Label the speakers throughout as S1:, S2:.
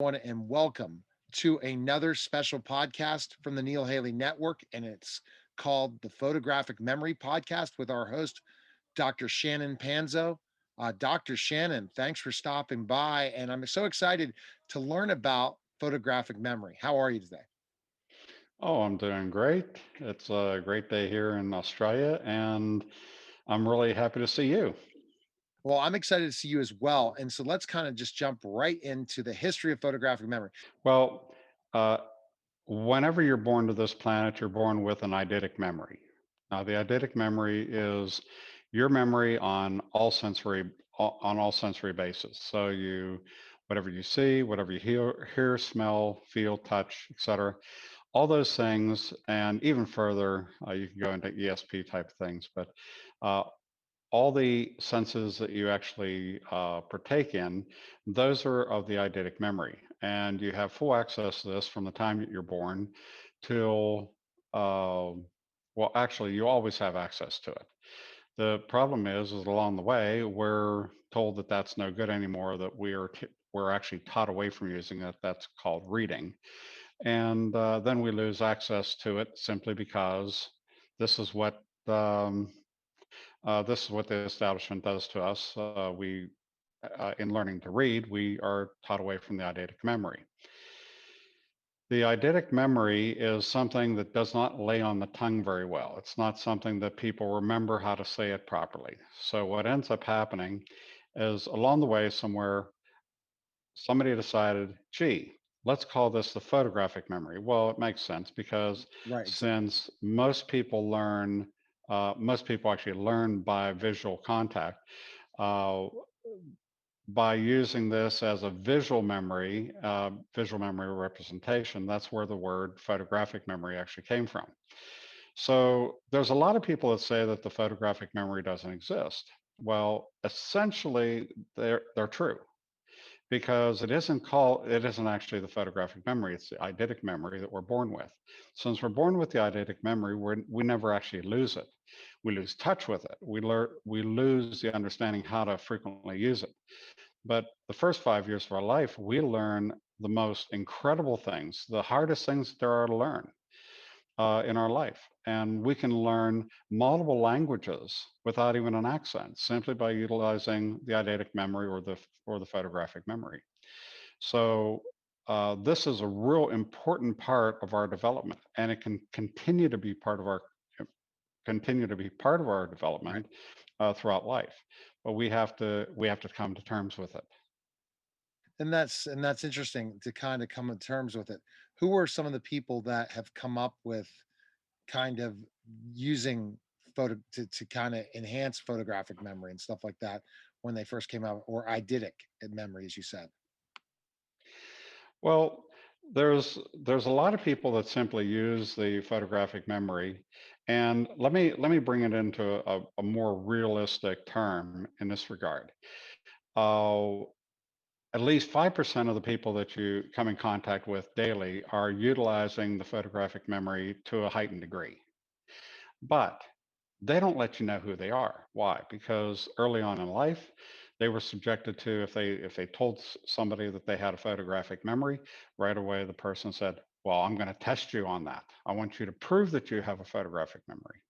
S1: And welcome to another special podcast from the Neil Haley Network. And it's called the Photographic Memory Podcast with our host, Dr. Shannon Panzo. Dr. Shannon, thanks for stopping by. And I'm so excited to learn about photographic memory. How are you today?
S2: Oh, I'm doing great. It's a great day here in Australia, and I'm really happy to see you.
S1: Well, I'm excited to see you as well. And so let's kind of just jump right into the history of photographic memory.
S2: Well, uh, whenever you're born to this planet, you're born with an eidetic memory. Now, the eidetic memory is your memory on all sensory bases. So whatever you see, whatever you hear, smell, feel, touch, etc. All those things, and even further, you can go into ESP type things, but uh, all the senses that you actually partake in, those are of the eidetic memory. And you have full access to this from the time that you're born till, uh, well, actually, you always have access to it. The problem is along the way, we're told that that's no good anymore, that we're actually taught away from using it. That's called reading. And then we lose access to it simply because this is what um, this is what the establishment does to us. In learning to read, we are taught away from the eidetic memory. The eidetic memory is something that does not lay on the tongue very well. It's not something that people remember how to say it properly. So what ends up happening is along the way somewhere, somebody decided, gee, let's call this the photographic memory. Well, it makes sense because
S1: Right.
S2: since most people actually learn by visual contact. Uh, by using this as a visual memory representation, that's where the word photographic memory actually came from. So there's a lot of people that say that the photographic memory doesn't exist. Well, essentially, they're true because it isn't actually the photographic memory, it's the eidetic memory that we're born with. Since we're born with the eidetic memory, we never actually lose it. We lose touch with it. We lose the understanding how to frequently use it. But the first 5 years of our life, we learn the most incredible things, the hardest things that there are to learn in our life. And we can learn multiple languages without even an accent, simply by utilizing the eidetic memory or the photographic memory. So this is a real important part of our development, and it can continue to be part of our
S1: Right.
S2: development throughout life. But we have to come to terms with it.
S1: And that's interesting to kind of come to terms with it. Who are some of the people that have come up with kind of using photo to kind of enhance photographic memory and stuff like that when they first came out, or eidetic memory, as you said?
S2: Well, there's a lot of people that simply use the photographic memory, and let me bring it into a more realistic term in this regard. Uh, at least 5% of the people that you come in contact with daily are utilizing the photographic memory to a heightened degree, but they don't let you know who they are. Why? Because early on in life, they were subjected to if they told somebody that they had a photographic memory, right away the person said, "Well, I'm going to test you on that. I want you to prove that you have a photographic memory."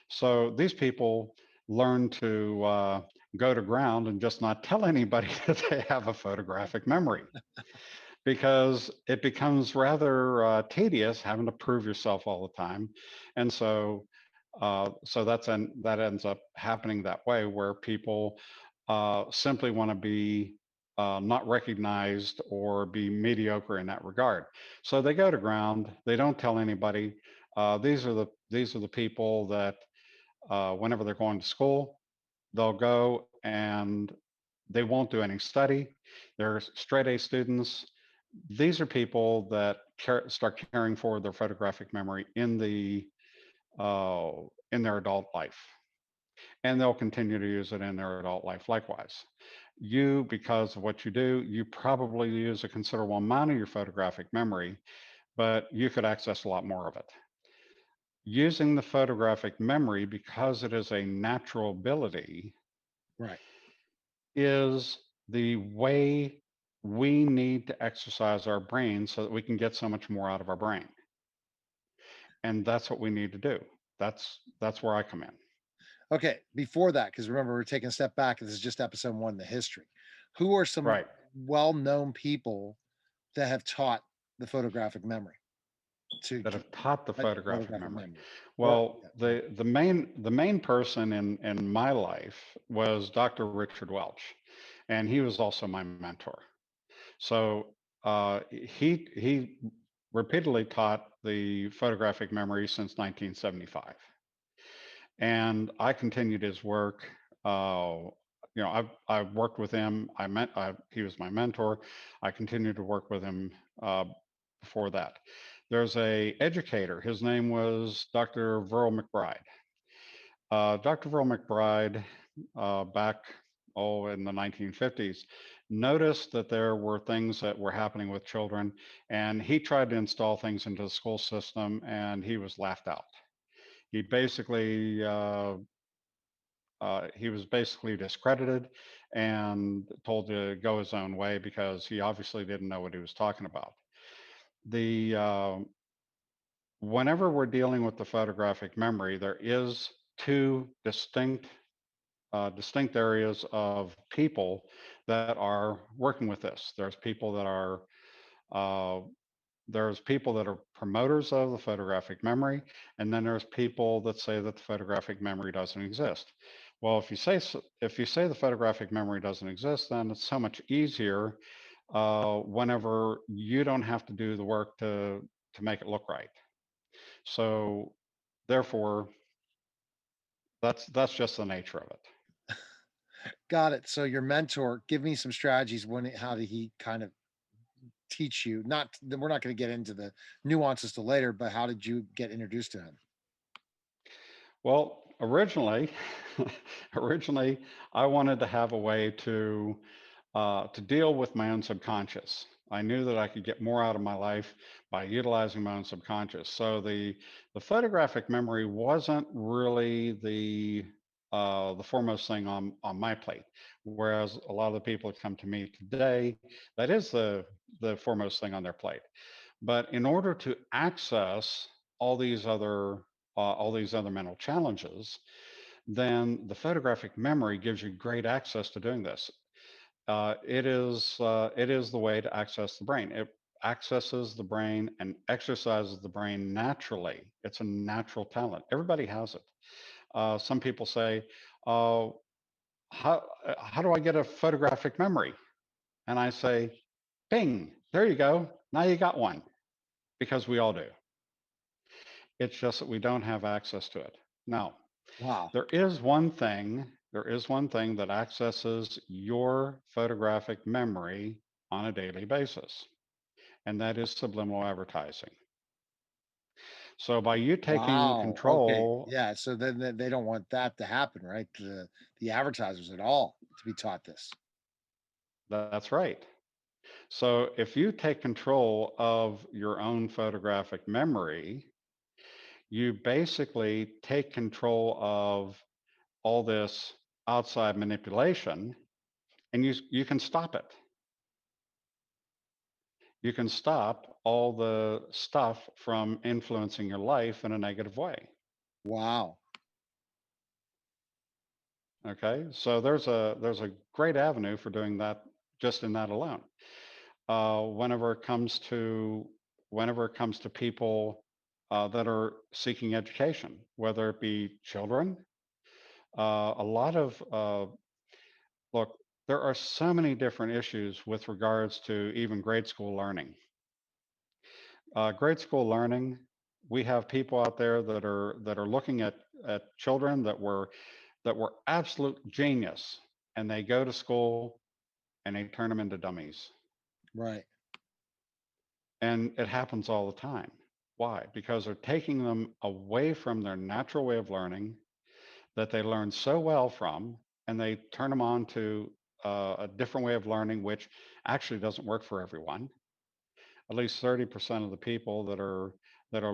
S2: So these people learn to go to ground and just not tell anybody that they have a photographic memory because it becomes rather tedious having to prove yourself all the time. And that ends up happening that way where people simply want to be not recognized or be mediocre in that regard. So they go to ground. They don't tell anybody. These are the people that whenever they're going to school, they'll go and they won't do any study. They're straight A students. These are people that start carrying forward their photographic memory uh, in their adult life, and they'll continue to use it in their adult life likewise. You, because of what you do, you probably use a considerable amount of your photographic memory, but you could access a lot more of it. Using the photographic memory, because it is a natural ability,
S1: Right.
S2: is the way we need to exercise our brain so that we can get so much more out of our brain. And that's what we need to do. That's where I come in.
S1: Okay, before that, because remember, we're taking a step back. This is just episode one, the history. Who are some
S2: Right.
S1: well known people that have taught the photographic memory to
S2: That
S1: get
S2: have taught the photographic
S1: photographic
S2: memory.
S1: memory? Or,
S2: Well,
S1: yeah,
S2: the main person in my life was Dr. Richard Welch, and he was also my mentor. So he repeatedly taught the photographic memory since 1975, and I continued his work. I've worked with him. He was my mentor. I continued to work with him uh, before that. There's a educator. His name was Dr. Verl McBride. Dr. Verl McBride, back in the 1950s, noticed that there were things that were happening with children, and he tried to install things into the school system, and he was laughed out. He basically he was basically discredited and told to go his own way because he obviously didn't know what he was talking about. The Whenever we're dealing with the photographic memory, there is two distinct areas of people that are working with this. Uh, there's people that are promoters of the photographic memory, and then there's people that say that the photographic memory doesn't exist. Well, if you say the photographic memory doesn't exist, then it's so much easier whenever you don't have to do the work to make it look right. So, therefore, that's just the nature of it.
S1: got it. So your mentor, give me some strategies. How did he kind of teach you? Not we're not going to get into the nuances till later, but how did you get introduced to him?
S2: Well, originally, I wanted to have a way to deal with my own subconscious. I knew that I could get more out of my life by utilizing my own subconscious. So the photographic memory wasn't really the foremost thing on my plate. Whereas a lot of the people that come to me today, that is the foremost thing on their plate. But in order to access all these other all these other mental challenges, then the photographic memory gives you great access to doing this. It is the way to access the brain. It accesses the brain and exercises the brain naturally. It's a natural talent. Everybody has it. Some people say, uh, how do I get a photographic memory?" And I say, "Bing, there you go. Now you got one," because we all do. It's just that we don't have access to it. Now,
S1: Wow.
S2: there is one thing that accesses your photographic memory on a daily basis, and that is subliminal advertising. So by you taking
S1: Wow. Okay.
S2: control,
S1: Yeah. So then they don't want that to happen, right? The advertisers at all to be taught this.
S2: that's right. So if you take control of your own photographic memory, you basically take control of all this outside manipulation, and you can stop it. You can stop all the stuff from influencing your life in a negative way.
S1: Wow.
S2: Okay, so there's a great avenue for doing that just in that alone. Whenever it comes to people that are seeking education, whether it be children, a lot of look, there are so many different issues with regards to even grade school learning. Grade school learning, we have people out there that are looking at children that were absolute genius, and they go to school and they turn them into dummies,
S1: Right.
S2: and it happens all the time. Why? Because they're taking them away from their natural way of learning that they learn so well from, and they turn them on to a different way of learning, which actually doesn't work for everyone. At least 30% of the people that are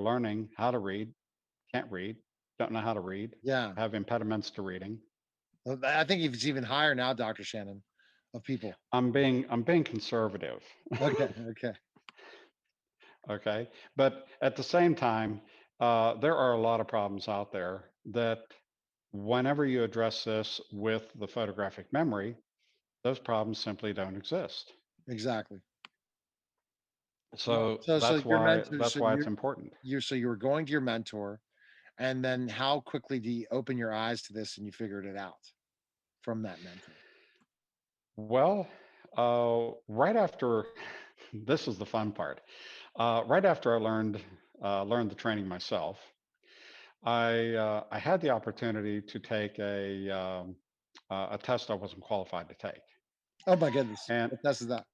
S2: learning how to read can't read, don't know how to read,
S1: Yeah.
S2: have impediments to reading.
S1: Well, I think it's even higher now, Dr. Shannon. of people?
S2: I'm being conservative.
S1: Okay, okay,
S2: Okay. But at the same time, there are a lot of problems out there that whenever you address this with the photographic memory, those problems simply don't exist.
S1: exactly. Well,
S2: So
S1: so
S2: that's
S1: your
S2: why
S1: mentor,
S2: that's
S1: so
S2: why it's important.
S1: you were going to your mentor, and then how quickly do you open your eyes to this and you figured it out from that mentor?
S2: Well, right after this is the fun part. Right after I learned the training myself, I had the opportunity to take a test I wasn't qualified to take.
S1: Oh my goodness,
S2: And
S1: what test is that?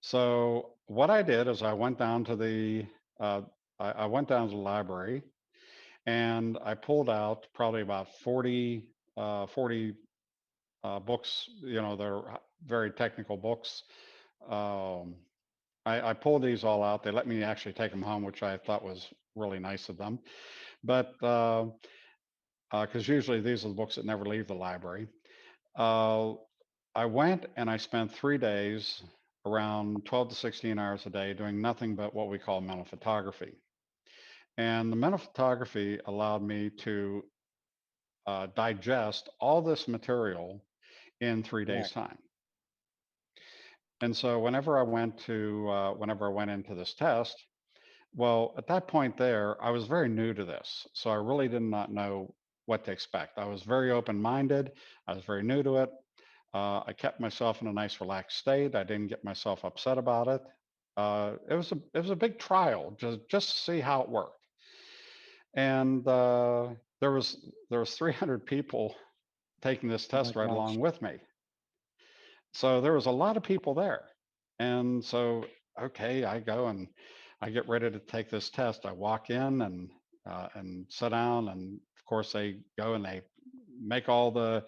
S2: so what I did is uh, I went down to the library and I pulled out probably about 40 books. You know, they're very technical books. Um, I pulled these all out. They let me actually take them home, which I thought was really nice of them. But because usually these are the books that never leave the library. Uh, I went and I spent 3 days, around 12 to 16 hours a day, doing nothing but what we call mental photography. And the mental photography allowed me to digest all this material in 3 days'
S1: Correct.
S2: time. And so whenever I went into this test, well, at that point there, I was very new to this. So I really did not know what to expect. I was very open minded. I was very new to it. I kept myself in a nice, relaxed state. I didn't get myself upset about it. It was a big trial just to see how it worked. And there was 300 people taking this
S1: Oh my
S2: test right
S1: gosh.
S2: along with me. So there was a lot of people there. And so, okay, I go and I get ready to take this test. I walk in and sit down, and of course they go and they make all the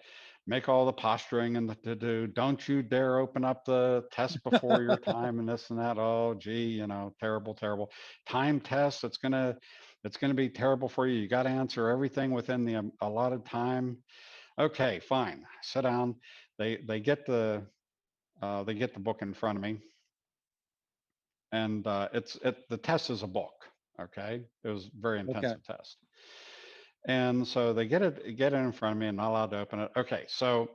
S2: make all the posturing and the to do. Don't you dare open up the test before your time and this and that. Oh, gee, terrible, terrible time test. It's gonna be terrible for you. You got to answer everything within the allotted time. Okay, fine. Sit down. They get the book in front of me, and the test is a book. Okay, it was a very
S1: Okay,
S2: intensive test, and so they get it in front of me, and I'm allowed to open it. Okay, so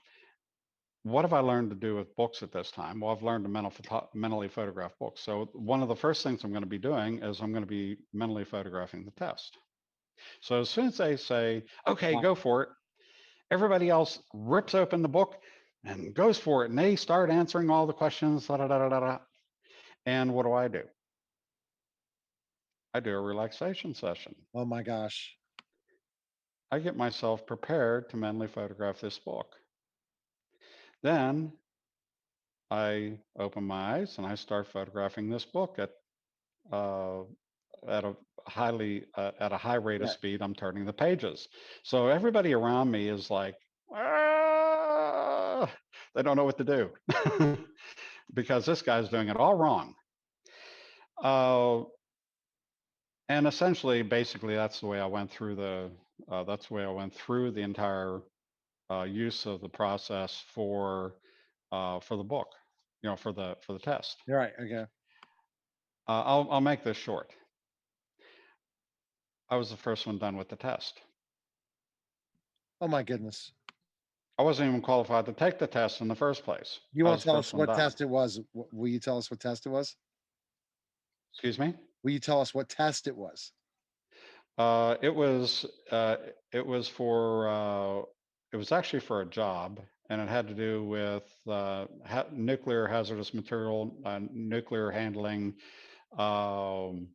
S2: what have I learned to do with books at this time? Well, I've learned to mentally photograph books. So one of the first things I'm going to be doing is I'm going to be mentally photographing the test. So as soon as they say, "Okay,
S1: wow.
S2: go for it," everybody else rips open the book and goes for it, and they start answering all the questions. Da, da, da, da, da, da. And what do? I do a relaxation session.
S1: Oh my gosh.
S2: I get myself prepared to mentally photograph this book. Then I open my eyes and I start photographing this book uh, at a high rate of
S1: Okay.
S2: speed. I'm turning the pages, so everybody around me is like, ah! They don't know what to do because this guy's doing it all wrong. Uh, and essentially, basically, that's the way I went through the entire use of the process for the book, for the test.
S1: You're right. Okay.
S2: I'll make this short. I was the first one done with the test.
S1: Oh my goodness.
S2: I wasn't even qualified to take the test in the first place.
S1: You
S2: I
S1: won't
S2: was the
S1: tell
S2: first
S1: us
S2: one
S1: what
S2: done.
S1: test it was. Will you tell us what test it was?
S2: Excuse me.
S1: Will you tell us what test it was?
S2: Uh, it was uh, it was for it was actually for a job, and it had to do with nuclear hazardous material, nuclear handling, um,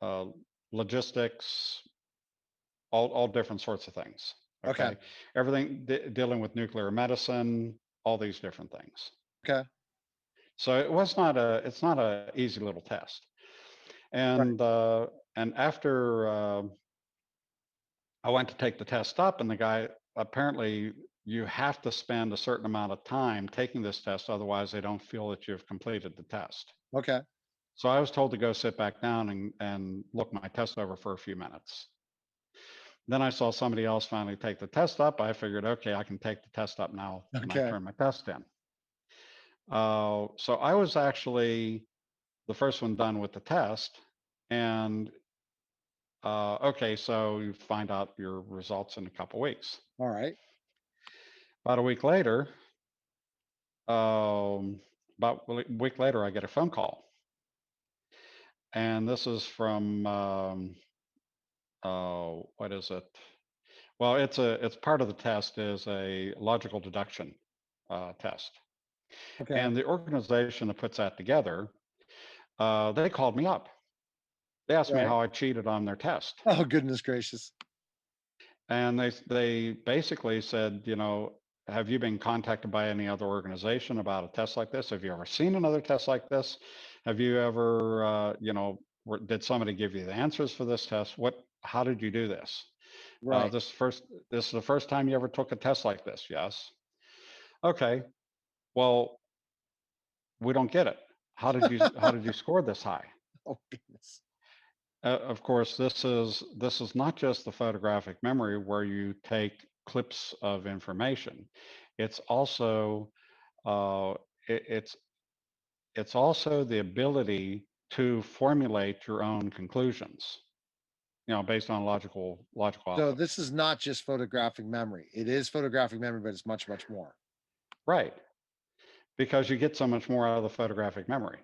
S2: uh, logistics, all different sorts of things.
S1: Okay.
S2: Okay, everything dealing with nuclear medicine, all these different things.
S1: Okay.
S2: So it's not a easy little test.
S1: Right.
S2: And after I went to take the test up, and the guy apparently you have to spend a certain amount of time taking this test, otherwise they don't feel that you've completed the test.
S1: Okay.
S2: So I was told to go sit back down and look my test over for a few minutes. Then I saw somebody else finally take the test up. I figured, okay, I can take the test up now, and I
S1: Okay.
S2: turned my test in. So I was actually the first one done with the test. And okay, so you find out your results in a couple weeks.
S1: All right.
S2: About a week later, um, about a week later, I get a phone call, and this is from what is it? Well, it's part of the test is a logical deduction test,
S1: Okay.
S2: and the organization that puts that together, they called me up. They asked me
S1: Right.
S2: how I cheated on their test.
S1: Oh, goodness gracious.
S2: And they basically said, have you been contacted by any other organization about a test like this? Have you ever seen another test like this? Have you ever, did somebody give you the answers for this test? How did you do this?
S1: Right.
S2: This is the first time you ever took a test like this? Yes. Okay. Well, we don't get it. How did you score this high?
S1: Oh, goodness.
S2: Of course, this is not just the photographic memory where you take clips of information. It's also uh, it, it's also the ability to formulate your own conclusions, based on logical
S1: So
S2: output.
S1: this is not just photographic memory. It is photographic memory, but it's much, much more.
S2: Right, because you get so much more out of the photographic memory.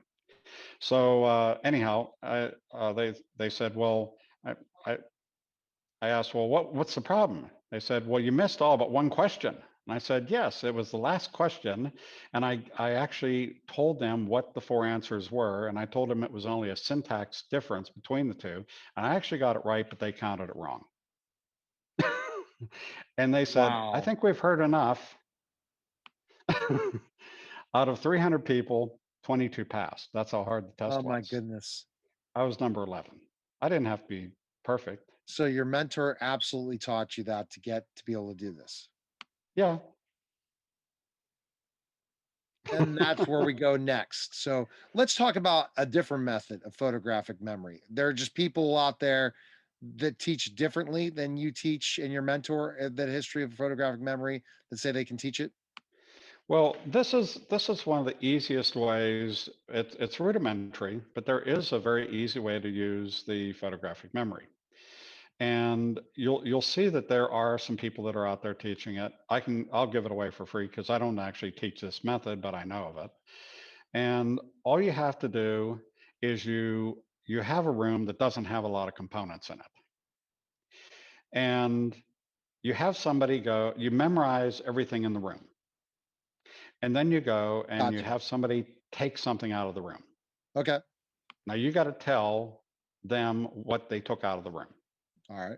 S2: So anyhow, they said, well, I, I I asked, well, what's the problem? They said, well, you missed all but one question. And I said, yes, it was the last question. And I actually told them what the four answers were. And I told them it was only a syntax difference between the two. And I actually got it right, but they counted it wrong. And they said, I
S1: Wow.
S2: think we've heard enough. Out of 300 people, 22 passed. That's how hard the
S1: Oh
S2: test
S1: my
S2: was.
S1: goodness.
S2: I was number 11. I didn't have to be perfect.
S1: So your mentor absolutely taught you that to get to be able to do this.
S2: Yeah.
S1: And that's where we go next. So let's talk about a different method of photographic memory. There are just people out there that teach differently than you teach and your mentor the history of photographic memory that say they can teach it.
S2: Well, this is one of the easiest ways. It's rudimentary, but there is a very easy way to use the photographic memory. And you'll see that there are some people that are out there teaching it. I'll give it away for free because I don't actually teach this method, but I know of it. And all you have to do is you have a room that doesn't have a lot of components in it. And you have somebody go, you memorize everything in the room. And then you go and you
S1: Gotcha.
S2: have somebody take something out of the room.
S1: Okay.
S2: Now you got to tell them what they took out of the room.
S1: All right.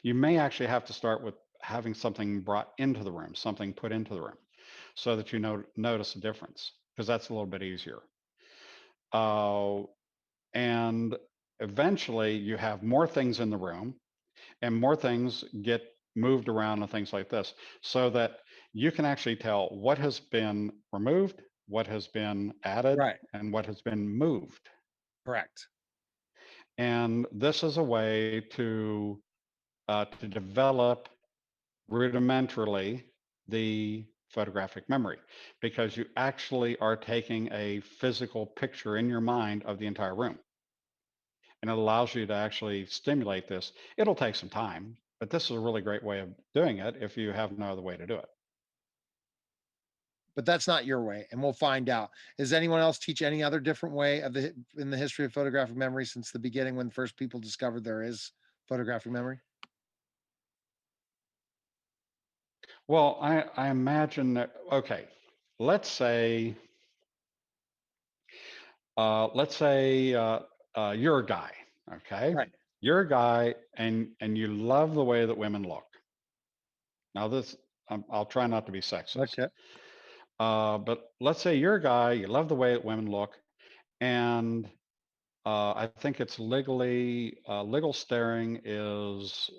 S2: You may actually have to start with having something brought into the room, something put into the room, so that you notice a difference, because that's a little bit easier. Uh, and eventually you have more things in the room and more things get moved around and things like this, so that you can actually tell what has been removed, what has been added,
S1: Right.
S2: and what has been moved.
S1: Correct.
S2: And this is a way to develop rudimentarily the photographic memory, because you actually are taking a physical picture in your mind of the entire room. And it allows you to actually stimulate this. It'll take some time, but this is a really great way of doing it if you have no other way to do it.
S1: But that's not your way, and we'll find out. Does anyone else teach any other different way of in the history of photographic memory since the beginning when first people discovered there is photographic memory?
S2: Well, I imagine that, okay, let's say, you're a guy, okay?
S1: Right.
S2: You're a guy and you love the way that women look. Now, I'll try not to be sexist.
S1: Okay.
S2: But let's say you're a guy, you love the way that women look, and I think it's legal staring is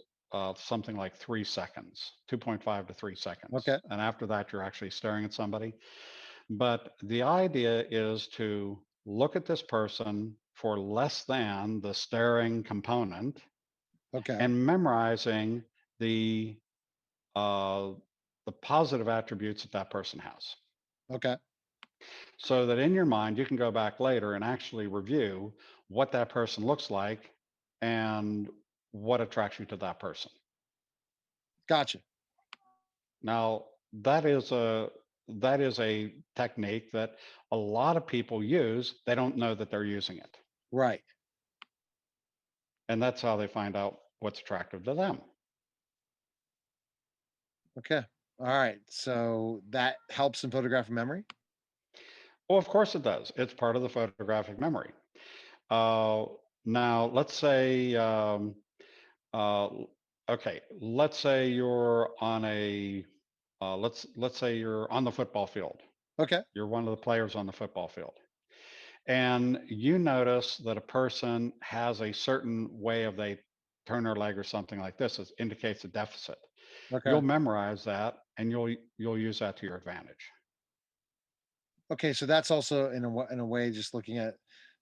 S2: something like 3 seconds, 2.5 to 3 seconds.
S1: Okay.
S2: And after that, you're actually staring at somebody. But the idea is to look at this person for less than the staring component
S1: Okay.
S2: and memorizing the uh, the positive attributes that that person has.
S1: Okay.
S2: so that in your mind you can go back later and actually review what that person looks like and what attracts you to that person.
S1: Gotcha.
S2: Now, that is a technique that a lot of people use. They don't know that they're using it.
S1: Right.
S2: And that's how they find out what's attractive to them.
S1: Okay. All right. So that helps in photographic memory.
S2: Well, of course it does. It's part of the photographic memory. Uh, now, let's say, uh, okay, let's say you're on a, let's say you're on the football field.
S1: Okay.
S2: You're one of the players on the football field, and you notice that a person has a certain way of they turn their leg or something like this. It indicates a deficit.
S1: Okay.
S2: You'll memorize that, and you'll use that to your advantage.
S1: Okay. So that's also in a way just looking at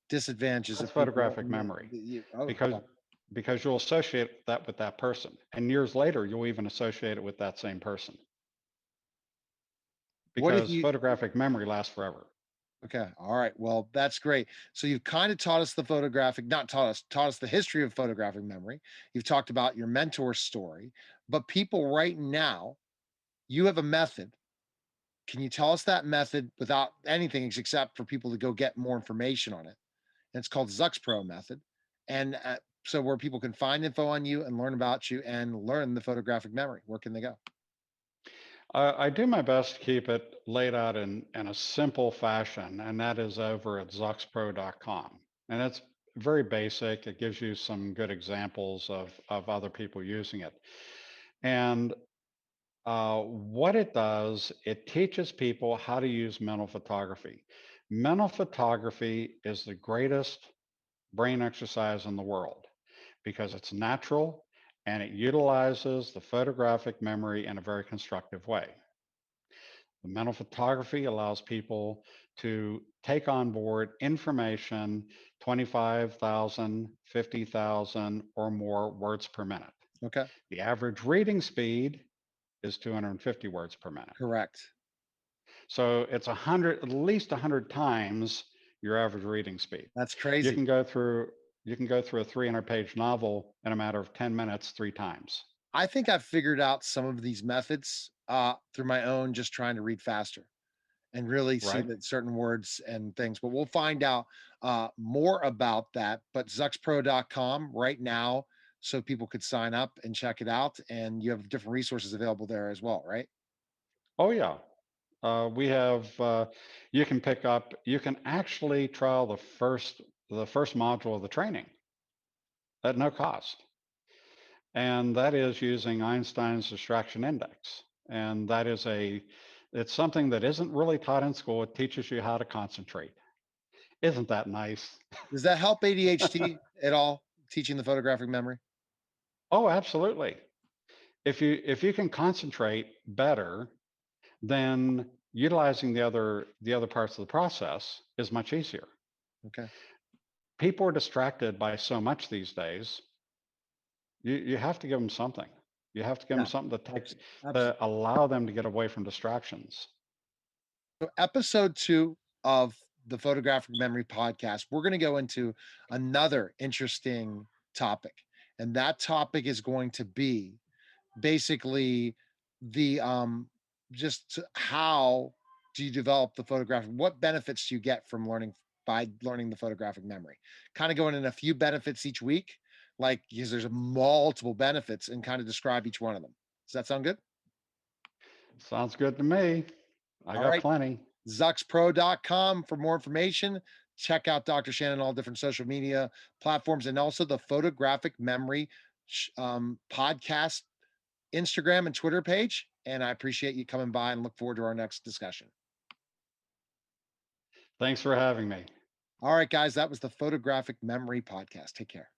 S1: disadvantages
S2: That's
S1: of people
S2: photographic
S1: don't know.
S2: memory
S1: Oh,
S2: because
S1: wow.
S2: you'll associate that with that person, and years later you'll even associate it with that same person
S1: What if
S2: because
S1: you
S2: photographic memory lasts forever.
S1: Okay. All right. Well, that's great. So you've kind of taught us the photographic, not taught us the history of photographic memory. You've talked about your mentor's story, but people right now, you have a method. Can you tell us that method without anything except for people to go get more information on it? And it's called Zuckspro Method. And so where people can find info on you and learn about you and learn the photographic memory, where can they go?
S2: I do my best to keep it laid out in a simple fashion, and that is over at zuckspro.com. And it's very basic. It gives you some good examples of other people using it. And what it does, it teaches people how to use mental photography. Mental photography is the greatest brain exercise in the world because it's natural and it utilizes the photographic memory in a very constructive way. The mental photography allows people to take on board information 25,000, 50,000, or more words per minute.
S1: Okay.
S2: The average reading speed is 250 words per minute.
S1: Correct.
S2: So it's 100, at least 100 times your average reading speed.
S1: That's
S2: You
S1: crazy.
S2: can go through you can go through a 300-page novel in a matter of 10 minutes 3 times.
S1: I think I've figured out some of these methods through my own just trying to read faster and really see
S2: Right?
S1: that certain words and things. But we'll find out more about that. But zuxpro.com right now, so people could sign up and check it out. And you have different resources available there as well, right?
S2: Oh yeah. We have you can pick up you can actually trial the first module of the training at no cost. And that is using Einstein's distraction index. And that is it's something that isn't really taught in school. It teaches you how to concentrate. Isn't that nice?
S1: Does that help ADHD at all? Teaching the photographic memory?
S2: Oh, absolutely. If you can concentrate better, then utilizing the other parts of the process is much easier.
S1: Okay.
S2: People are distracted by so much these days. You have to give them something. You have to give them
S1: Yeah.
S2: something
S1: Absolutely.
S2: to allow them to get away from distractions.
S1: So episode 2 of the Photographic Memory podcast, we're going to go into another interesting topic. And that topic is going to be basically the just how do you develop the photographic, what benefits do you get from learning by learning the photographic memory, kind of going in a few benefits each week, like because there's multiple benefits, and kind of describe each one of them. Does that sound good?
S2: Sounds good to me. I
S1: All
S2: got
S1: right.
S2: plenty.
S1: Zuxpro.com for more information. Check out Dr. Shannon on all different social media platforms, and also the Photographic Memory podcast Instagram and Twitter page. And I appreciate you coming by and look forward to our next discussion.
S2: Thanks for having me.
S1: All right, guys, that was the Photographic Memory podcast. Take care.